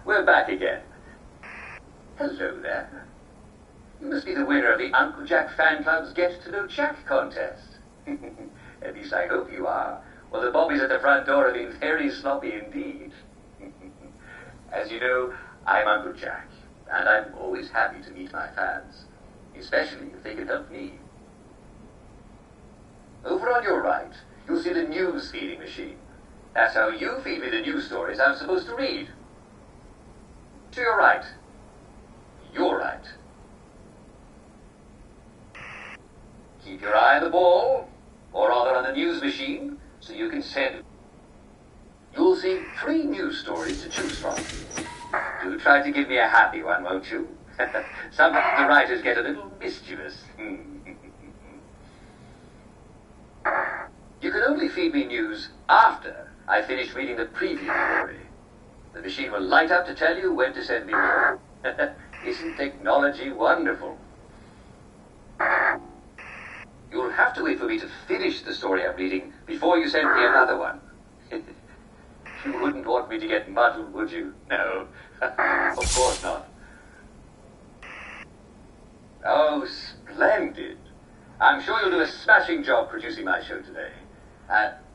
We're back again. Hello there. You must be the winner of the Uncle Jack Fan Club's Get to Know Jack contest. At least I hope you are. Well, the bobbies at the front door have been very sloppy indeed. As you know, I'm Uncle Jack, and I'm always happy to meet my fans, especially if they can help me. Over on your right, you'll see the news feeding machine. That's how you feed me the news stories I'm supposed to read. To your right. Your right. Keep your eye on the ball, or rather on the news machine, so you can send it. You'll see 3 news stories to choose from. Do try to give me a happy one, won't you? Sometimes the writers get a little mischievous. You can only feed me news after I finish reading the previous story. The machine will light up to tell you when to send me more. Isn't technology wonderful? You'll have to wait for me to finish the story I'm reading before you send me another one. You wouldn't want me to get muddled, would you? No, of course not. Oh, splendid. I'm sure you'll do a smashing job producing my show today.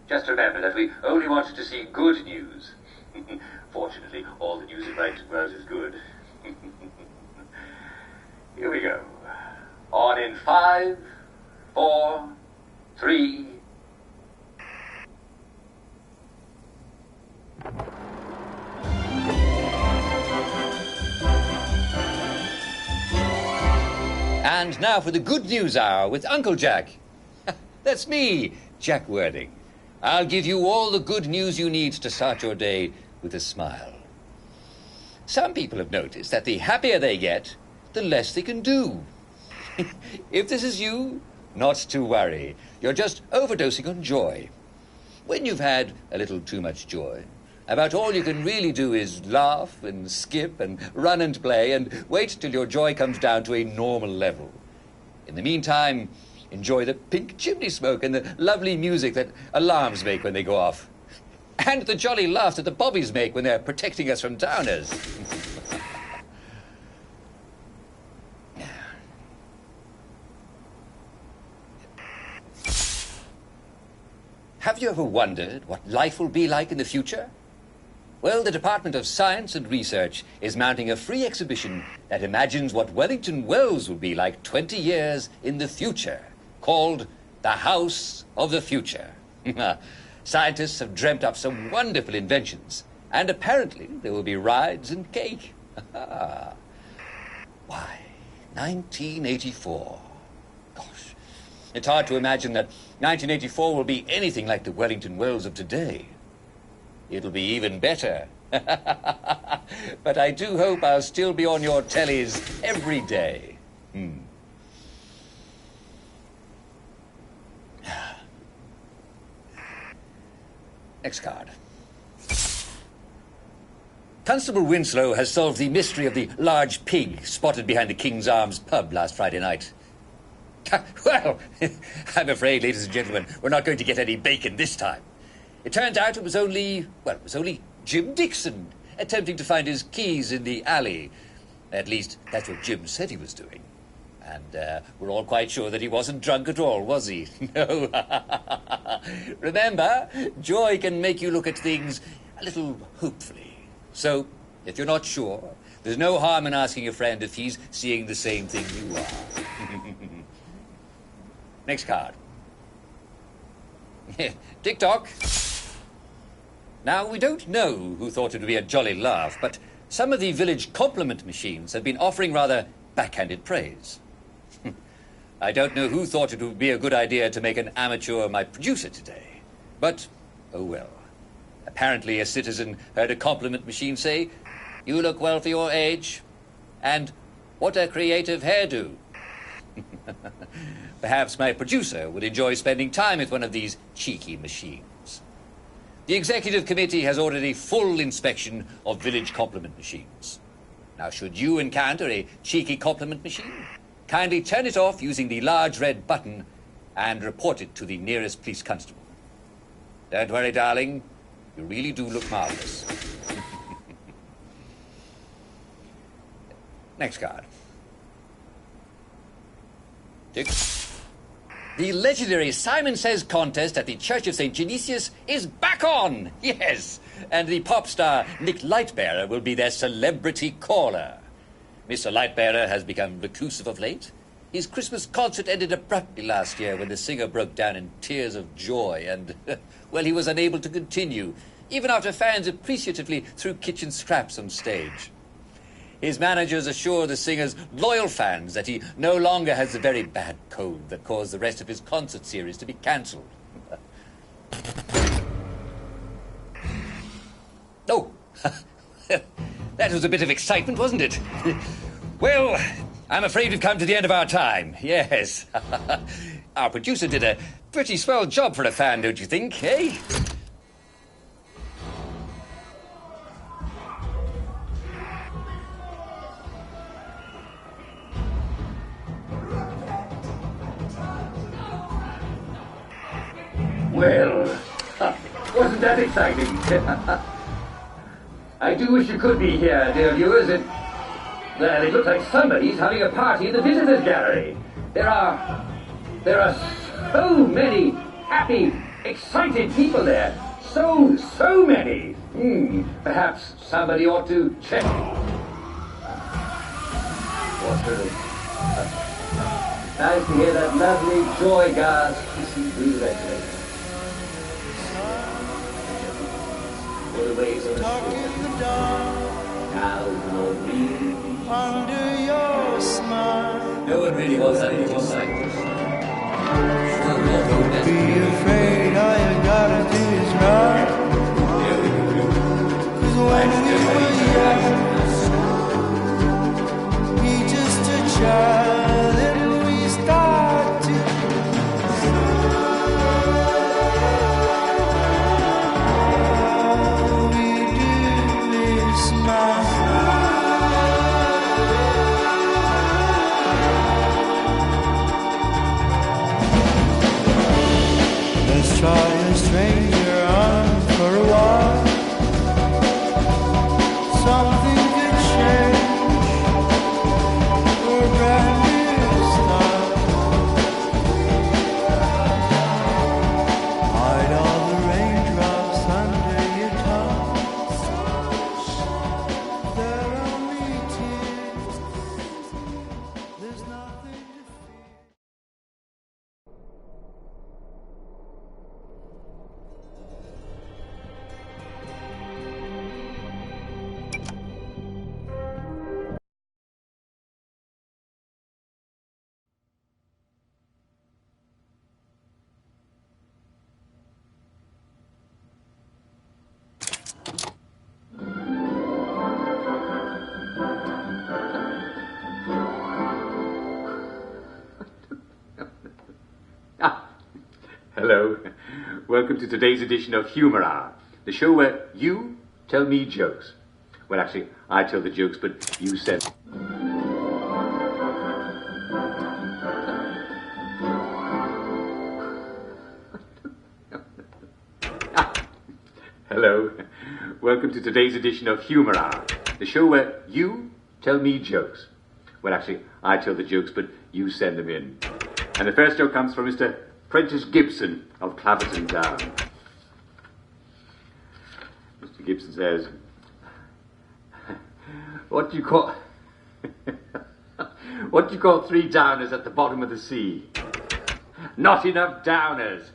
Just remember that we only wanted to see good news. Fortunately, all the news in right world is good. Here we go. On in 5, 4, 3... And now for the Good News Hour with Uncle Jack. That's me, Jack Worthing. I'll give you all the good news you need to start your day with a smile. Some people have noticed that the happier they get, the less they can do. If this is you, not to worry. You're just overdosing on joy. When you've had a little too much joy, about all you can really do is laugh and skip and run and play and wait till your joy comes down to a normal level. In the meantime, enjoy the pink chimney smoke and the lovely music that alarms make when they go off. And the jolly laughs that the bobbies make when they're protecting us from downers. Have you ever wondered what life will be like in the future? Well, the Department of Science and Research is mounting a free exhibition that imagines what Wellington Wells will be like 20 years in the future, called the House of the Future. Scientists have dreamt up some wonderful inventions, and apparently there will be rides and cake. Why, 1984. Gosh, it's hard to imagine that 1984 will be anything like the Wellington Wells of today. It'll be even better. But I do hope I'll still be on your tellies every day. Next card. Constable Winslow has solved the mystery of the large pig spotted behind the King's Arms pub last Friday night. Well, I'm afraid, ladies and gentlemen, we're not going to get any bacon this time. It turns out it was only Jim Dixon attempting to find his keys in the alley. At least, that's what Jim said he was doing. And we're all quite sure that he wasn't drunk at all, was he? No. Remember, joy can make you look at things a little hopefully. So, if you're not sure, there's no harm in asking a friend if he's seeing the same thing you are. Next card. Tick-tock. Now, we don't know who thought it would be a jolly laugh, but some of the village compliment machines have been offering rather backhanded praise. I don't know who thought it would be a good idea to make an amateur my producer today, but, oh well. Apparently a citizen heard a compliment machine say, "You look well for your age," and "What a creative hairdo." Perhaps my producer would enjoy spending time with one of these cheeky machines. The executive committee has ordered a full inspection of village compliment machines. Now, should you encounter a cheeky compliment machine, kindly turn it off using the large red button and report it to the nearest police constable. Don't worry, darling. You really do look marvelous. Next card. Dick. The legendary Simon Says contest at the Church of St. Genesius is back on! Yes! And the pop star Nick Lightbearer will be their celebrity caller. Mr. Lightbearer has become reclusive of late. His Christmas concert ended abruptly last year when the singer broke down in tears of joy and, well, he was unable to continue, even after fans appreciatively threw kitchen scraps on stage. His managers assure the singer's loyal fans that he no longer has the very bad cold that caused the rest of his concert series to be cancelled. Oh, that was a bit of excitement, wasn't it? Well, I'm afraid we've come to the end of our time. Yes. Our producer did a pretty swell job for a fan, don't you think, eh? Well, wasn't that exciting? I do wish you could be here, dear viewers. Well, it looks like somebody's having a party in the visitors' gallery. There are so many happy, excited people there. So many. Perhaps somebody ought to check. What sort of... nice to hear that lovely joy gasp. Congratulations. For the waves of the shore. Now no breeze. Under your smile. No one really wants anything else like this. Don't be afraid, all you gotta do is run. 'Cause when we were young, he just a child, and we start to. Let's try a stranger on for a while. Something could change for a brand new start. Hide all the raindrops under your tongue. They're only tears. There's nothing to fear. Hello. Welcome to today's edition of Humor Hour, the show where you tell me jokes. Well, actually, I tell the jokes, but you said... Hello. Welcome to today's edition of Humor Hour, the show where you tell me jokes. Well, actually, I tell the jokes, but you send them in. And the first joke comes from Mr. Prentice Gibson of Clapperton Down. Mr. Gibson says, what do you call three downers at the bottom of the sea? Not enough downers.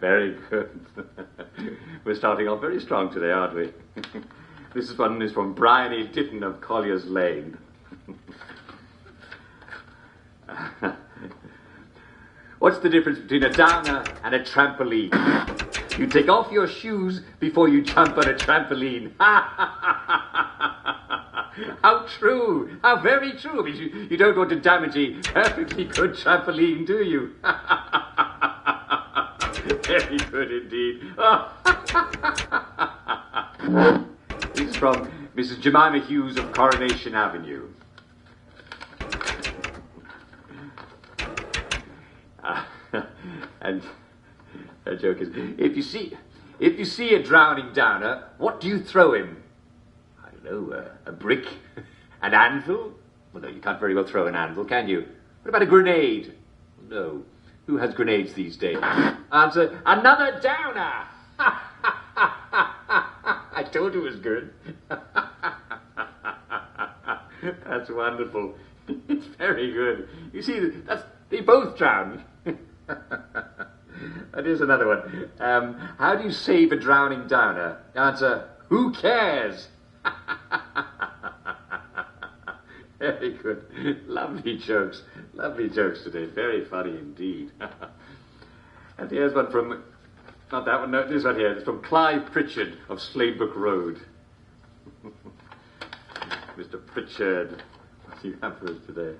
Very good. We're starting off very strong today, aren't we? This one is from Brian E. Ditton of Collier's Lane. What's the difference between a downer and a trampoline? You take off your shoes before you jump on a trampoline. How true! How very true! Because you don't want to damage a perfectly good trampoline, do you? Very good indeed. This is from Mrs. Jemima Hughes of Coronation Avenue. And her joke is, if you see If you see a drowning downer, what do you throw him? I don't know, a brick? An anvil? Well, no, you can't very well throw an anvil, can you? What about a grenade? No. Who has grenades these days? Answer, another downer! I told you it was good. That's wonderful. It's very good. You see, they both drowned. And here's another one. How do you save a drowning downer? Answer, who cares? Very good. Lovely jokes. Lovely jokes today. Very funny indeed. And here's one from, not that one, no, this one here. It's from Clive Pritchard of Sladebrook Road. Mr. Pritchard, what do you have for us today?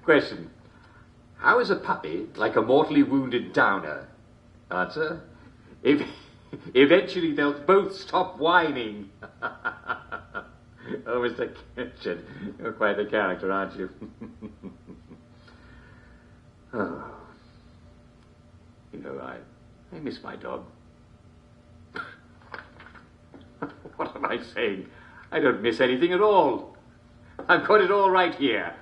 Question. How is a puppy like a mortally wounded downer? Answer. Eventually they'll both stop whining. Oh, Mr. Pritchard, you're quite a character, aren't you? Oh. You know, I miss my dog. What am I saying? I don't miss anything at all. I've got it all right here.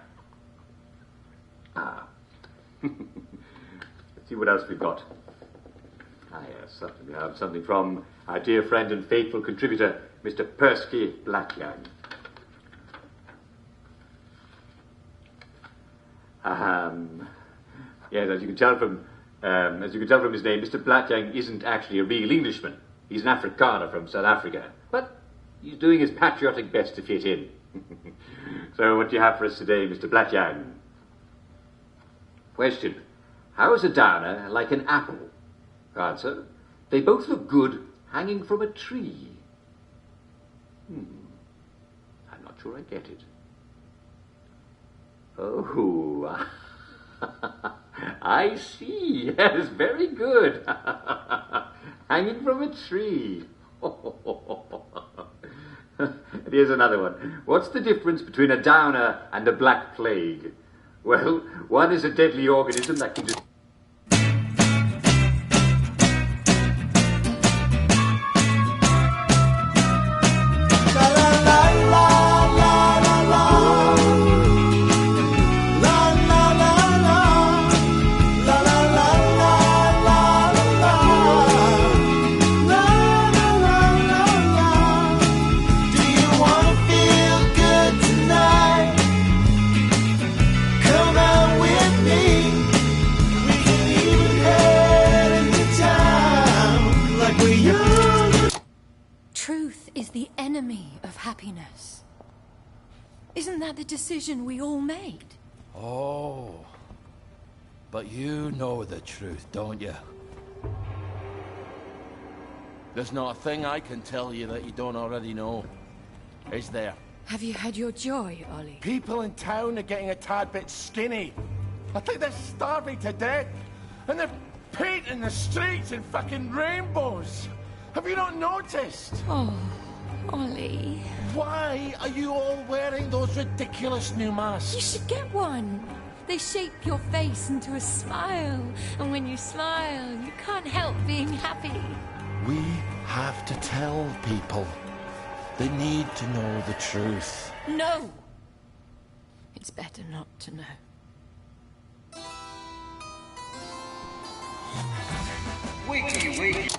Let's see what else we've got. Yes, we have something from our dear friend and faithful contributor, Mr. Persky Blackyoung. Yes, as you can tell from his name, Mr. Blackyoung isn't actually a real Englishman. He's an Afrikaner from South Africa, but he's doing his patriotic best to fit in. So, what do you have for us today, Mr. Blackyoung? Question. How is a downer like an apple? Answer. They both look good hanging from a tree. I'm not sure I get it. Oh, I see. Yes, very good. Hanging from a tree. And here's another one. What's the difference between a downer and a black plague? Well, one is a deadly organism that can just... Truth is the enemy of happiness. Isn't that the decision we all made? Oh, but you know the truth, don't you? There's not a thing I can tell you that you don't already know. Is there? Have you had your joy, Ollie? People in town are getting a tad bit skinny. I think they're starving to death. And they're painting the streets in fucking rainbows. Have you not noticed? Oh, Ollie. Why are you all wearing those ridiculous new masks? You should get one. They shape your face into a smile. And when you smile, you can't help being happy. We have to tell people. They need to know the truth. No! It's better not to know. Wakey, wakey.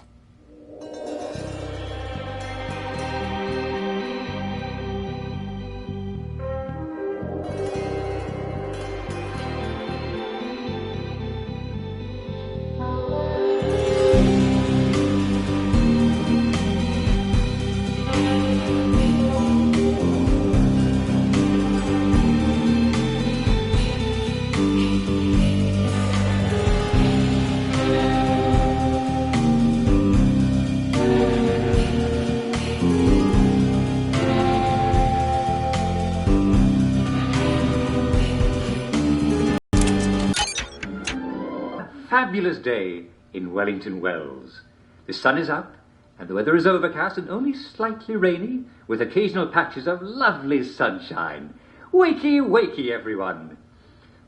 Fabulous day in Wellington Wells. The sun is out and the weather is overcast and only slightly rainy, with occasional patches of lovely sunshine. Wakey, wakey, everyone.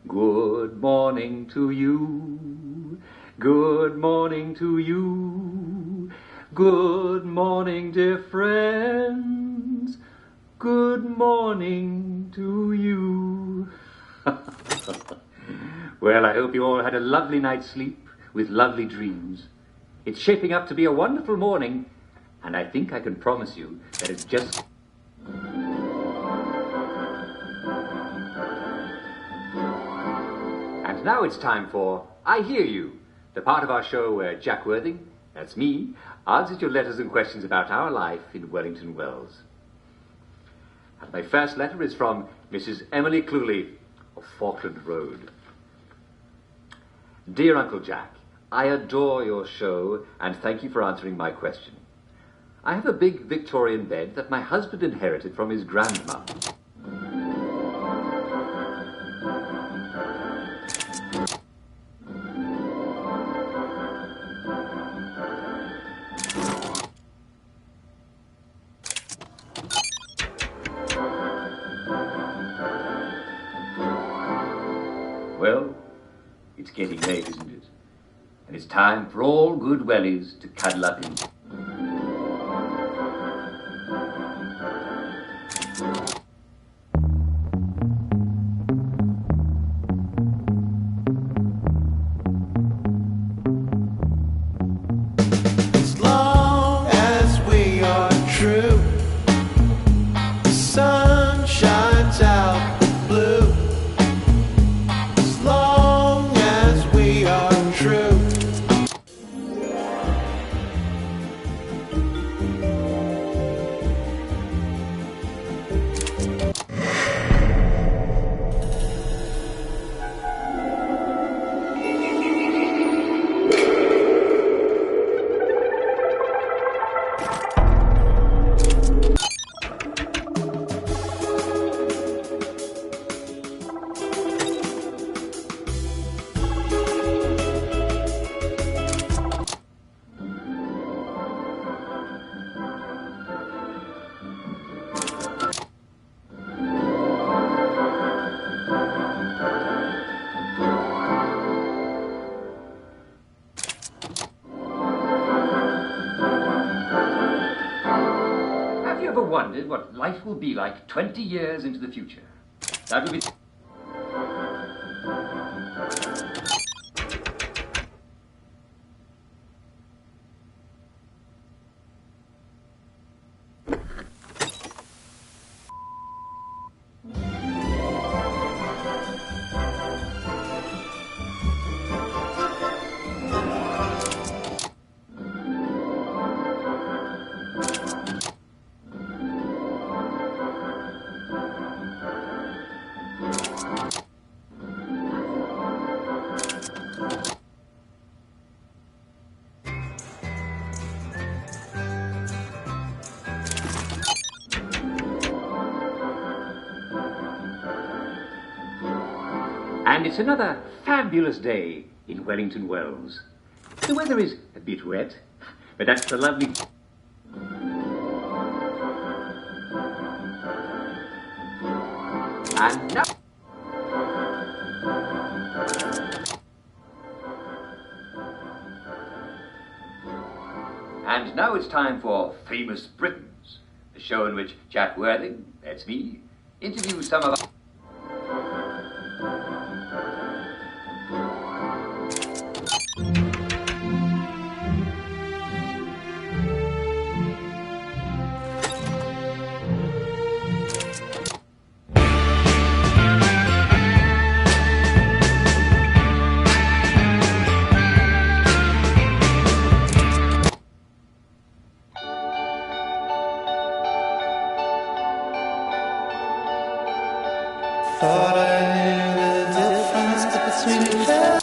Good morning to you. Good morning to you. Good morning, dear friends. Good morning to you. Well, I hope you all had a lovely night's sleep with lovely dreams. It's shaping up to be a wonderful morning, and I think I can promise you that it's just... And now it's time for I Hear You, the part of our show where Jack Worthing, that's me, answers your letters and questions about our life in Wellington Wells. And my first letter is from Mrs. Emily Cluley of Falkland Road. Dear Uncle Jack, I adore your show and thank you for answering my question. I have a big Victorian bed that my husband inherited from his grandma. Well, it's getting late, isn't it? And it's time for all good wellies to cuddle up in. As long as we are true, the sun shines out the blue. As long as we are true. Have you ever wondered what life will be like 20 years into the future? That will be... And it's another fabulous day in Wellington Wells. The weather is a bit wet, but that's the lovely... And now... And now it's time for Famous Britons, the show in which Jack Worthing, that's me, interviews some of our... Thought I knew the difference between them.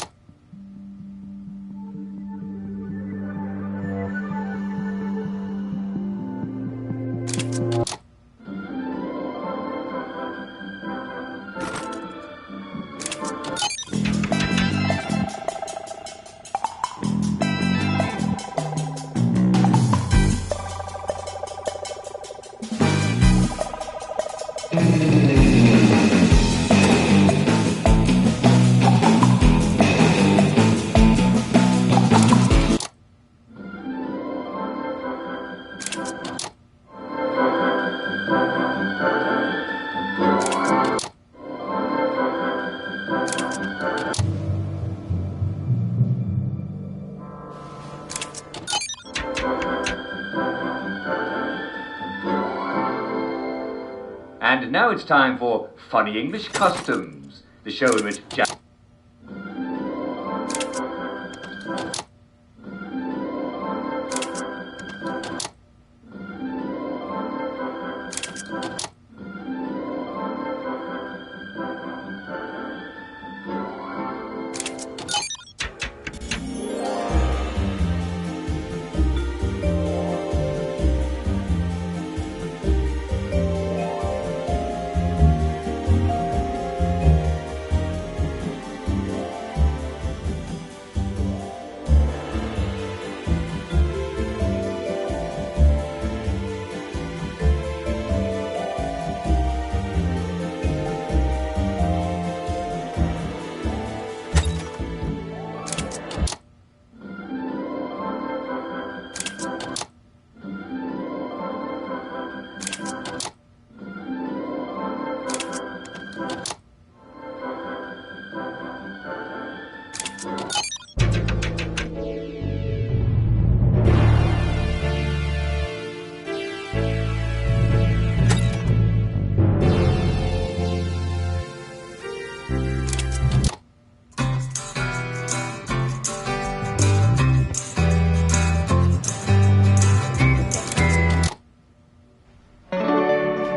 And now it's time for Funny English Customs, the show in which Jack...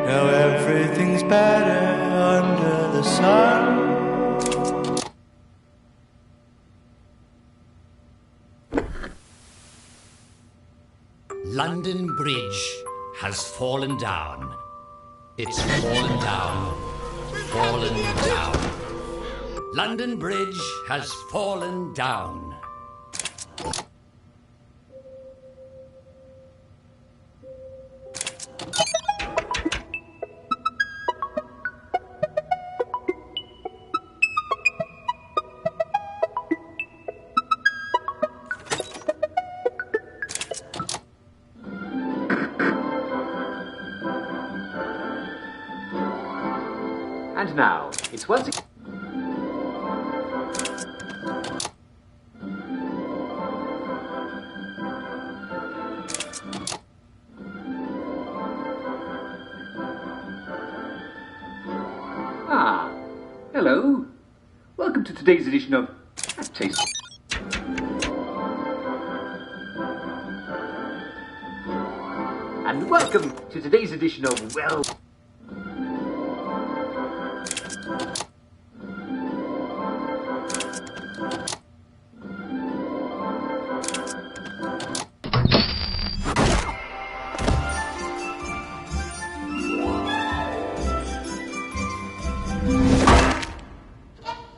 Now everything's better under the sun. London Bridge has fallen down. It's fallen down. Fallen down. London Bridge has fallen down. And now, it's once again... Ah, hello. Welcome to today's edition of Taste. And welcome to today's edition of Well...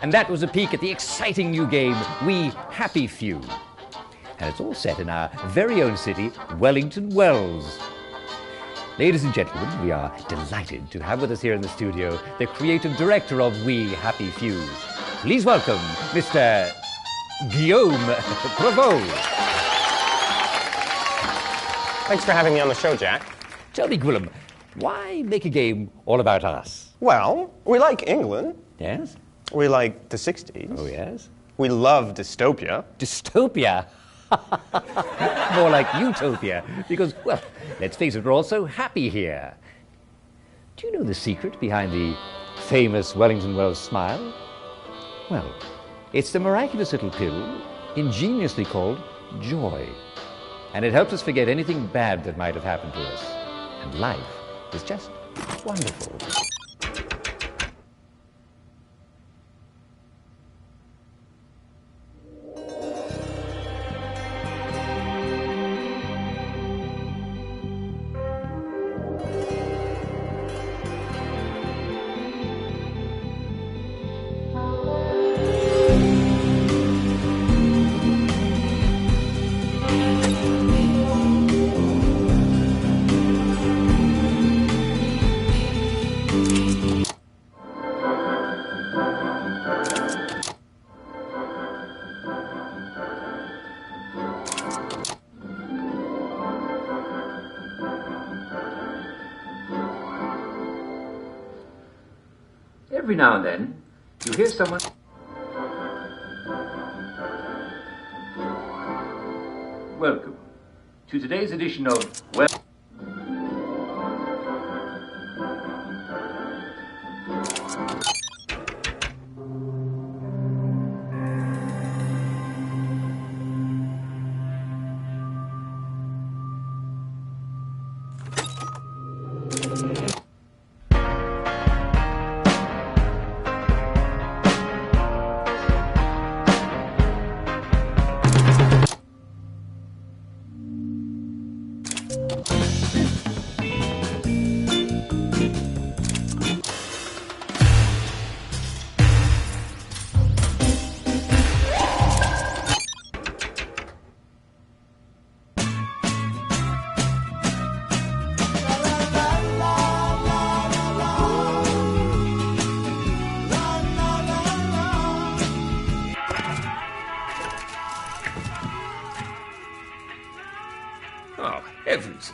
And that was a peek at the exciting new game, We Happy Few. And it's all set in our very own city, Wellington Wells. Ladies and gentlemen, we are delighted to have with us here in the studio the creative director of We Happy Few. Please welcome Mr. Guillaume Prevost. Thanks for having me on the show, Jack. Tell me, Guillaume, why make a game all about us? Well, we like England. Yes? We like the 60s. Oh, yes? We love dystopia. Dystopia? More like utopia, because, well, let's face it, we're all so happy here. Do you know the secret behind the famous Wellington Wells smile? Well, it's the miraculous little pill, ingeniously called joy. And it helps us forget anything bad that might have happened to us. And life is just wonderful. Every now and then, you hear someone... Welcome to today's edition of... Well... Oh, heavens.